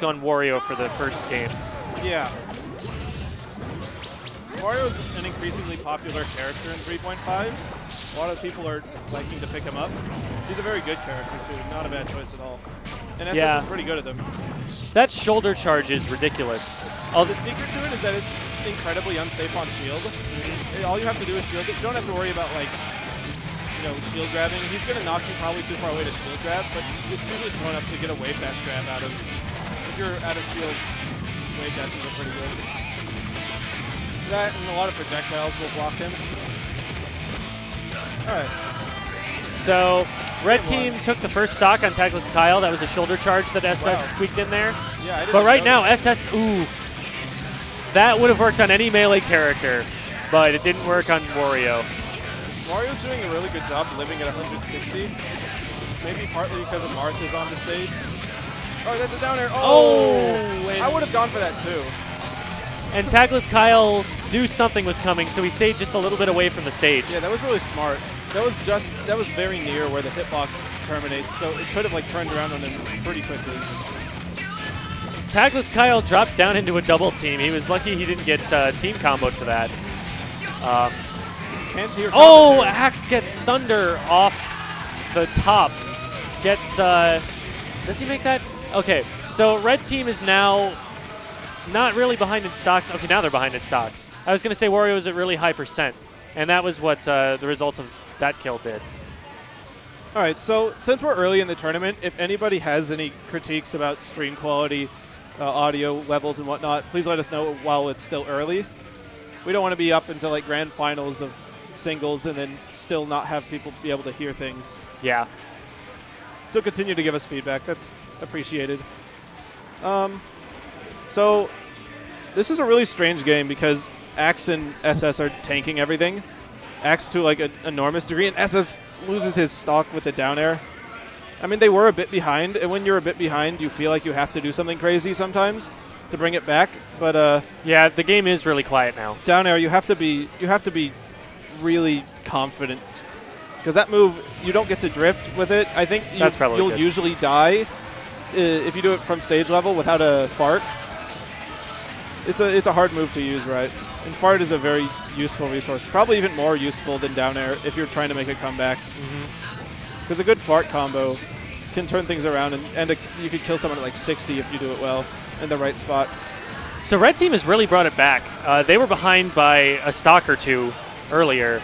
on Wario for the first game. Yeah. Wario's an increasingly popular character in 3.5. A lot of people are liking to pick him up. He's a very good character, too. Not a bad choice at all. And SS is pretty good at them. That shoulder charge is ridiculous. The secret to it is that it's incredibly unsafe on shield. All you have to do is shield it. You don't have to worry about, like, you know, shield grabbing. He's going to knock you probably too far away to shield grab, but it's usually smart enough to get a wave dash grab out of. If you're out of shield, wave dashes are pretty good. That and a lot of projectiles will block him. Alright. So, red team took the first stock on Tagless Kyle. That was a shoulder charge that SS squeaked in there. Yeah, I didn't but right notice. now, SS, ooh. That would have worked on any melee character, but it didn't work on Wario. Wario's doing a really good job living at 160. Maybe partly because of Martha's on the stage. Oh, that's a down air. Oh! I would have gone for that too. And Tagless Kyle knew something was coming, so he stayed just a little bit away from the stage. Yeah, that was really smart. That was very near where the hitbox terminates, so it could have like turned around on him pretty quickly. Tagless Kyle dropped down into a double team. He was lucky he didn't get team comboed for that. Can't hear oh, Axe gets Thunder off the top. Gets, does he make that? Okay, so red team is now not really behind in stocks. Okay, now they're behind in stocks. I was going to say Wario is at really high %, and that was what the result of that kill did. All right, so since we're early in the tournament, if anybody has any critiques about stream quality, audio levels and whatnot, please let us know while it's still early. We don't want to be up until like grand finals of singles and then still not have people be able to hear things. Yeah. So continue to give us feedback. That's appreciated. So this is a really strange game because Axe and SS are tanking everything. Axe to like an enormous degree, and SS loses his stock with the down air. I mean, they were a bit behind, and when you're a bit behind, you feel like you have to do something crazy sometimes to bring it back. But yeah, the game is really quiet now. Down air, you have to be really confident because that move you don't get to drift with it. I think you'll usually die if you do it from stage level without a fart. It's a hard move to use, right? And fart is a very useful resource, probably even more useful than down air if you're trying to make a comeback. Because a good fart combo can turn things around, and you could kill someone at like 60 if you do it well in the right spot. So red team has really brought it back. They were behind by a stock or two earlier,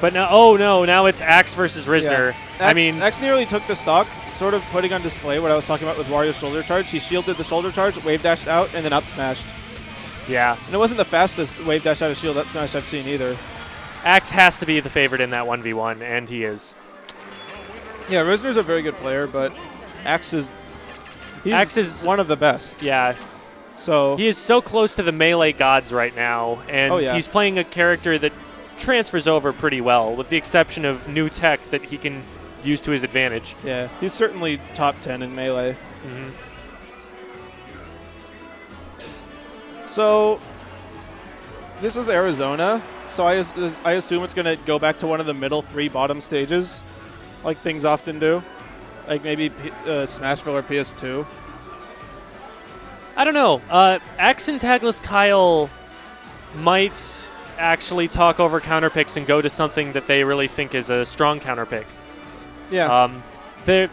but now, oh no, now it's Axe versus Rizner. Yeah. Axe nearly took the stock, sort of putting on display what I was talking about with Wario's shoulder charge. He shielded the shoulder charge, wave dashed out, and then up smashed. Yeah. And it wasn't the fastest wave dash out of shield up smash I've seen either. Axe has to be the favorite in that 1v1, and he is. Yeah, Rizner's a very good player, but Axe is one of the best. Yeah. So he is so close to the melee gods right now, and he's playing a character that transfers over pretty well, with the exception of new tech that he can use to his advantage. Yeah, he's certainly top 10 in melee. So this is Arizona, so I assume it's going to go back to one of the middle 3 bottom stages, like things often do, like maybe Smashville or PS2. I don't know. Axe and Tagless Kyle might actually talk over counterpicks and go to something that they really think is a strong counterpick. Yeah. They're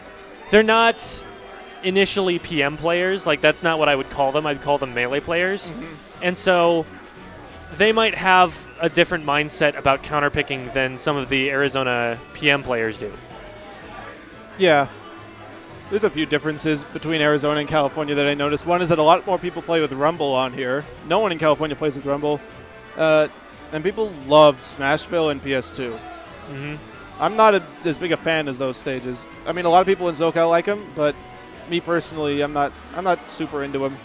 not initially PM players. Like, that's not what I would call them. I'd call them melee players. And so they might have a different mindset about counterpicking than some of the Arizona PM players do. Yeah. There's a few differences between Arizona and California that I noticed. One is that a lot more people play with Rumble on here. No one in California plays with Rumble. And people love Smashville and PS2. I'm not as big a fan as those stages. I mean, a lot of people in SoCal like them, but me personally, I'm not super into them.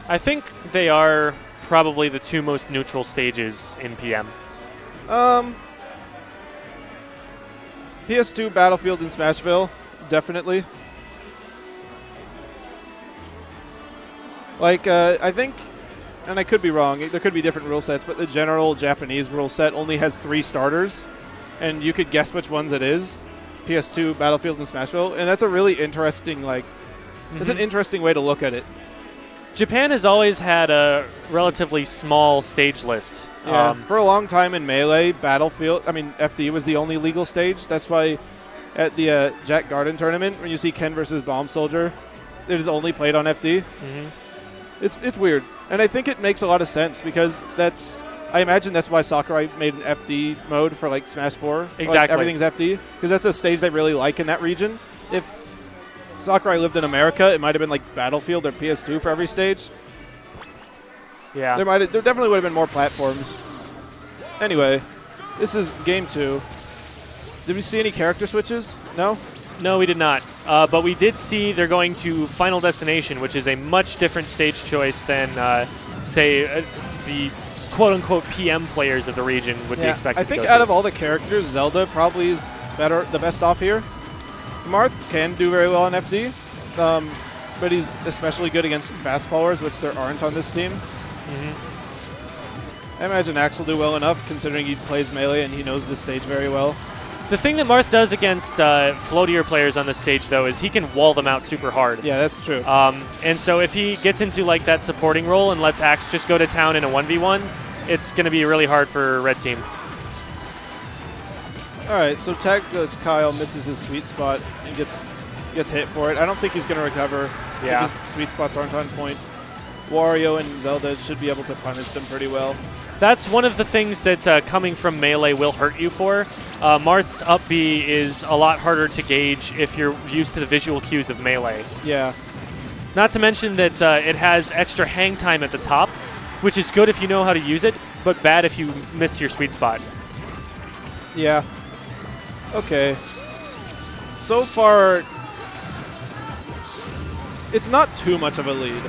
I think they are probably the 2 most neutral stages in PM. PS2, Battlefield, and Smashville, definitely. Like, I think, and I could be wrong, there could be different rule sets, but the general Japanese rule set only has 3 starters, and you could guess which ones it is. PS2 Battlefield and Smashville, and that's a really interesting, like, it's an interesting way to look at it. Japan has always had a relatively small stage list. Yeah, for a long time in Melee, FD was the only legal stage. That's why at the Jack Garden tournament, when you see Ken versus Bomb Soldier, it is only played on FD. It's weird. And I think it makes a lot of sense because I imagine that's why Sakurai made an FD mode for like Smash 4. Exactly. Like everything's FD because that's a stage they really like in that region. If Sakurai lived in America, it might have been like Battlefield or PS2 for every stage. Yeah. There definitely would have been more platforms. Anyway, this is game 2. Did we see any character switches? No? No, we did not. But we did see they're going to Final Destination, which is a much different stage choice than, say, the quote-unquote PM players of the region would be expected. I think out of all the characters, Zelda probably is the best off here. Marth can do very well on FD, but he's especially good against fast followers, which there aren't on this team. I imagine Axe will do well enough, considering he plays Melee and he knows this stage very well. The thing that Marth does against floatier players on this stage, though, is he can wall them out super hard. Yeah, that's true. And so if he gets into like that supporting role and lets Axe just go to town in a 1v1, it's going to be really hard for Red Team. All right, so Tagless Kyle misses his sweet spot and gets hit for it. I don't think he's going to recover. Yeah. His sweet spots aren't on point. Wario and Zelda should be able to punish them pretty well. That's one of the things that coming from Melee will hurt you for. Marth's up B is a lot harder to gauge if you're used to the visual cues of Melee. Yeah. Not to mention that it has extra hang time at the top, which is good if you know how to use it, but bad if you miss your sweet spot. Yeah. Okay. So far, it's not too much of a lead.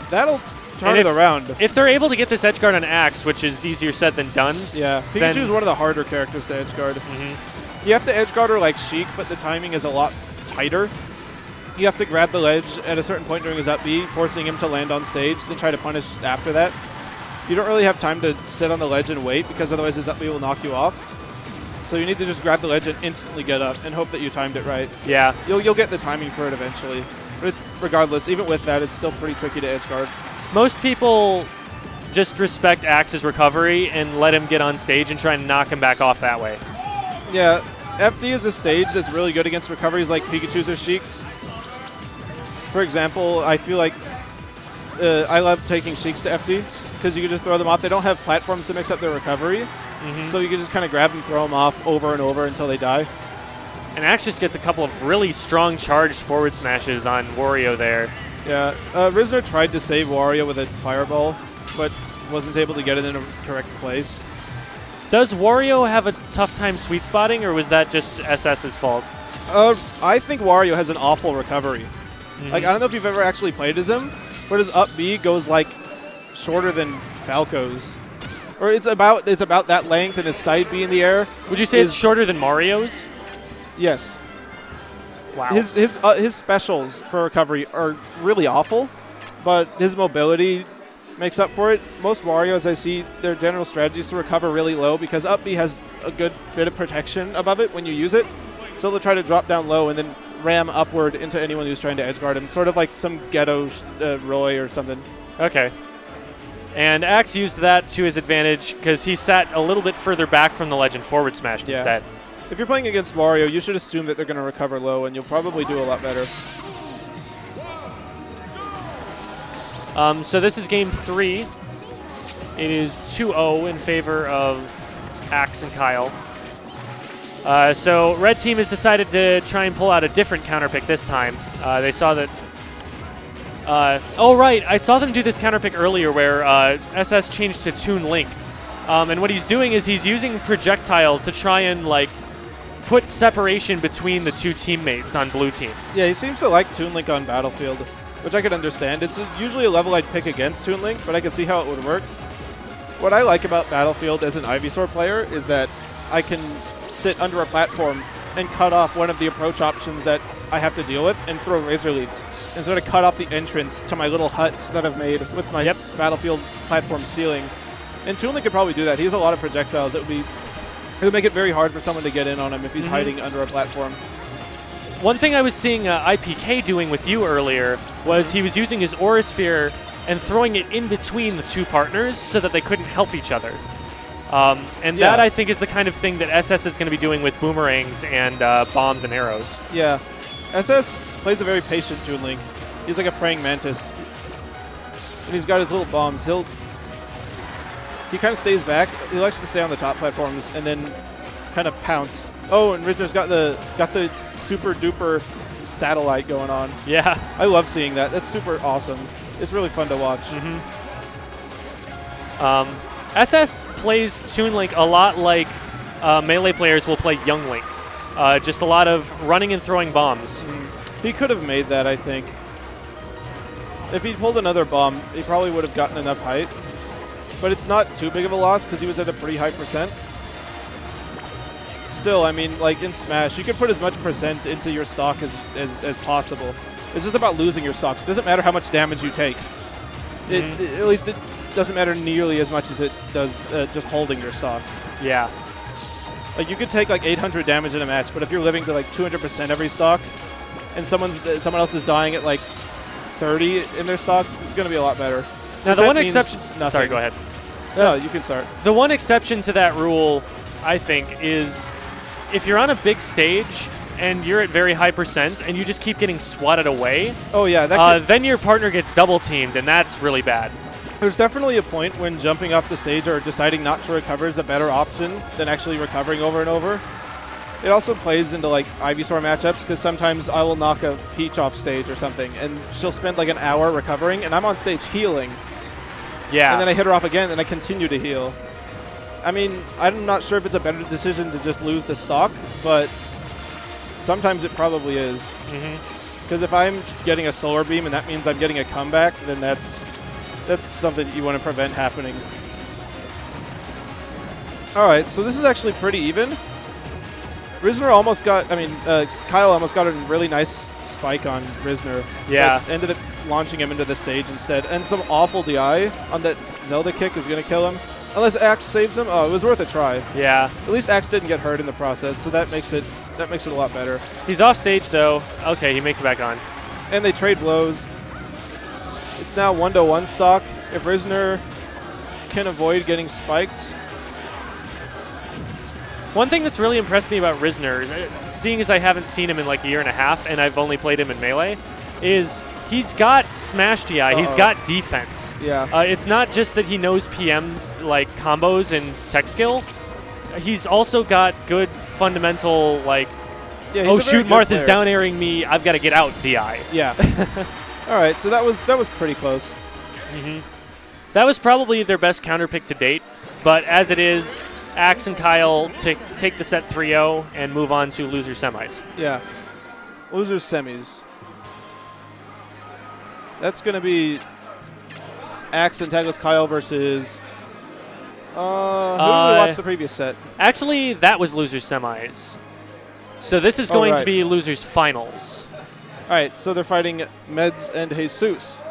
That'll turn it around. If they're able to get this edge guard on Axe, which is easier said than done. Yeah, Pikachu is one of the harder characters to edge guard. You have to edge guard her like Sheik, but the timing is a lot tighter. You have to grab the ledge at a certain point during his up B, forcing him to land on stage to try to punish after that. You don't really have time to sit on the ledge and wait, because otherwise his up B will knock you off. So you need to just grab the ledge and instantly get up and hope that you timed it right. Yeah. You'll get the timing for it eventually. But regardless, even with that, it's still pretty tricky to edge guard. Most people just respect Axe's recovery and let him get on stage and try and knock him back off that way. Yeah, FD is a stage that's really good against recoveries like Pikachu's or Sheik's. For example, I feel like I love taking Sheik's to FD because you can just throw them off. They don't have platforms to mix up their recovery, so you can just kind of grab them, throw them off over and over until they die. And Axe just gets a couple of really strong charged forward smashes on Wario there. Yeah, Rizner tried to save Wario with a fireball, but wasn't able to get it in a correct place. Does Wario have a tough time sweet spotting, or was that just SS's fault? I think Wario has an awful recovery. Like, I don't know if you've ever actually played as him, but his up B goes like shorter than Falco's. Or it's about that length, and his side B in the air. Would you say it's shorter than Mario's? Yes. Wow. His specials for recovery are really awful, but his mobility makes up for it. Most Warios I see, their general strategy is to recover really low because up B has a good bit of protection above it when you use it. So they'll try to drop down low and then ram upward into anyone who's trying to edge guard him, sort of like some ghetto Roy or something. Okay. And Axe used that to his advantage because he sat a little bit further back from the ledge and forward smashed instead. If you're playing against Wario, you should assume that they're going to recover low, and you'll probably do a lot better. So this is game 3. It is 2-0 in favor of Axe and Kyle. So Red Team has decided to try and pull out a different counter pick this time. They saw that... oh, right. I saw them do this counter pick earlier where SS changed to Toon Link. And what he's doing is he's using projectiles to try and, like, put separation between the two teammates on blue team. Yeah, he seems to like Toon Link on Battlefield, which I could understand. It's usually a level I'd pick against Toon Link, but I can see how it would work. What I like about Battlefield as an Ivysaur player is that I can sit under a platform and cut off one of the approach options that I have to deal with and throw Razor Leaves and sort of cut off the entrance to my little hut that I've made with my Battlefield platform ceiling. And Toon Link could probably do that. He has a lot of projectiles that would be It would make it very hard for someone to get in on him if he's hiding under a platform. One thing I was seeing IPK doing with you earlier was he was using his Aura Sphere and throwing it in between the two partners so that they couldn't help each other. And that, I think, is the kind of thing that SS is going to be doing with boomerangs and bombs and arrows. Yeah. SS plays a very patient Toon Link. He's like a praying mantis. And he's got his little bombs. He kind of stays back. He likes to stay on the top platforms and then kind of pounce. Oh, and Rizner's got the super duper satellite going on. Yeah. I love seeing that. That's super awesome. It's really fun to watch. SS plays Toon Link a lot like Melee players will play Young Link. Just a lot of running and throwing bombs. He could have made that, I think. If he pulled another bomb, he probably would have gotten enough height. But it's not too big of a loss because he was at a pretty high percent. Still, I mean, like in Smash, you can put as much percent into your stock as possible. It's just about losing your stocks. It doesn't matter how much damage you take. At least it doesn't matter nearly as much as it does just holding your stock. Yeah. Like you could take like 800 damage in a match, but if you're living to like 200% every stock, and someone else is dying at like 30 in their stocks, it's going to be a lot better. Now the one exception. Sorry, go ahead. No, you can start. The one exception to that rule, I think, is if you're on a big stage and you're at very high percent and you just keep getting swatted away. Oh yeah. Then your partner gets double teamed, and that's really bad. There's definitely a point when jumping off the stage or deciding not to recover is a better option than actually recovering over and over. It also plays into like Ivysaur matchups because sometimes I will knock a Peach off stage or something, and she'll spend like an hour recovering, and I'm on stage healing. Yeah. And then I hit her off again, and I continue to heal. I mean, I'm not sure if it's a better decision to just lose the stock, but sometimes it probably is. Because if I'm getting a Solar Beam and that means I'm getting a comeback, then that's something you want to prevent happening. All right, so this is actually pretty even. Rizner almost got, Kyle almost got a really nice spike on Rizner. Yeah. But ended up launching him into the stage instead. And some awful DI on that Zelda kick is going to kill him. Unless Axe saves him. Oh, it was worth a try. Yeah. At least Axe didn't get hurt in the process, so that makes it a lot better. He's off stage, though. Okay, he makes it back on. And they trade blows. It's now 1-to-1 stock. If Rizner can avoid getting spiked. One thing that's really impressed me about Rizner, seeing as I haven't seen him in like a year and a half and I've only played him in Melee, is he's got Smash DI, he's got defense. Yeah. It's not just that he knows PM like combos and tech skill. He's also got good fundamental like, oh shoot, Martha's down airing me, I've got to get out DI. Yeah. All right, so that was pretty close. That was probably their best counter pick to date, but as it is, Axe and Kyle take the set 3-0 and move on to loser semis. Yeah. Loser semis. That's going to be Axe and Tagless Kyle versus... who did we watch the previous set? Actually, that was loser semis. So this is going to be losers finals. All right, so they're fighting Meds and Jesus.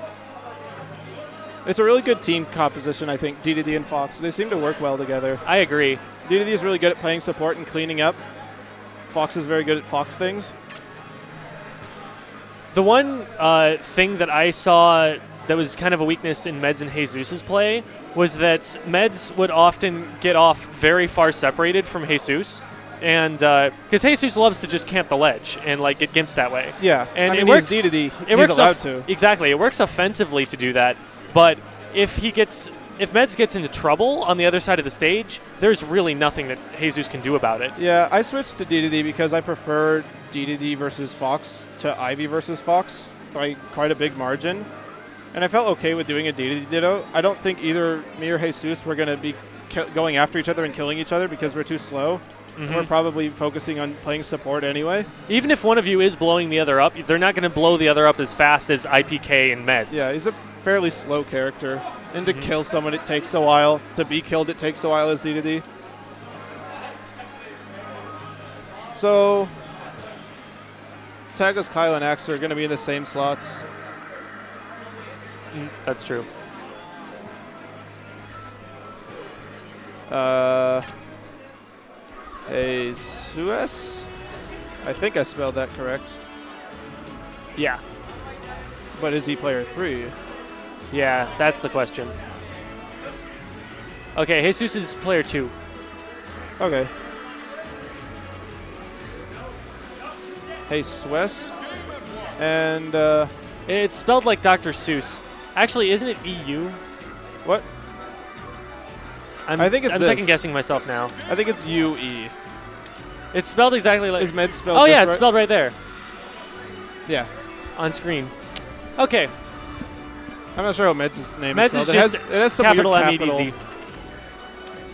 It's a really good team composition, I think, DDD and Fox. They seem to work well together. I agree. DDD is really good at playing support and cleaning up. Fox is very good at Fox things. The one thing that I saw that was kind of a weakness in Meds and Jesus' play was that Meds would often get off very far separated from Jesus. And because Jesus loves to just camp the ledge and like get gimps that way. Yeah, and I mean, it works. DDD. He's allowed to. Exactly, it works offensively to do that. But if Meds gets into trouble on the other side of the stage, there's really nothing that Jesus can do about it. Yeah, I switched to DDD because I prefer DDD versus Fox to Ivy versus Fox by quite a big margin. And I felt okay with doing a DDD ditto. I don't think either me or Jesus were going to be going after each other and killing each other because we're too slow. We're probably focusing on playing support anyway. Even if one of you is blowing the other up, they're not going to blow the other up as fast as IPK and Meds. Yeah, he's a fairly slow character. And to kill someone, it takes a while. To be killed, it takes a while as DDD. So, Tagless, Kyle, and Axe are going to be in the same slots. That's true. Jesus. I think I spelled that correct. Yeah. But is he player 3? Yeah, that's the question. Okay, Jesus is player 2. Okay. Jesus. And it's spelled like Dr. Seuss. Actually, isn't it EU? What? I think it's I'm second guessing myself now. I think it's UE. It's spelled exactly like. Is med spelled? Oh yeah, it's right? spelled right there. Yeah. On screen. Okay. I'm not sure how Med's name Meds is spelled. is just it has some capital weird M-E-D-Z.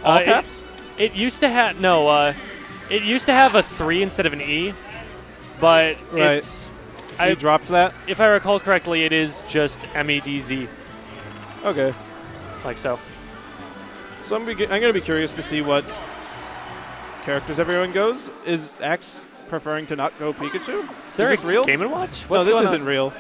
All caps? It used to have it used to have a 3 instead of an E, but it's. You dropped that? If I recall correctly, it is just M-E-D-Z. Okay. Like so. So I'm going to be curious to see what characters everyone goes. Is X preferring to not go Pikachu? Is this real? Game & Watch? What's no, this going isn't on? real.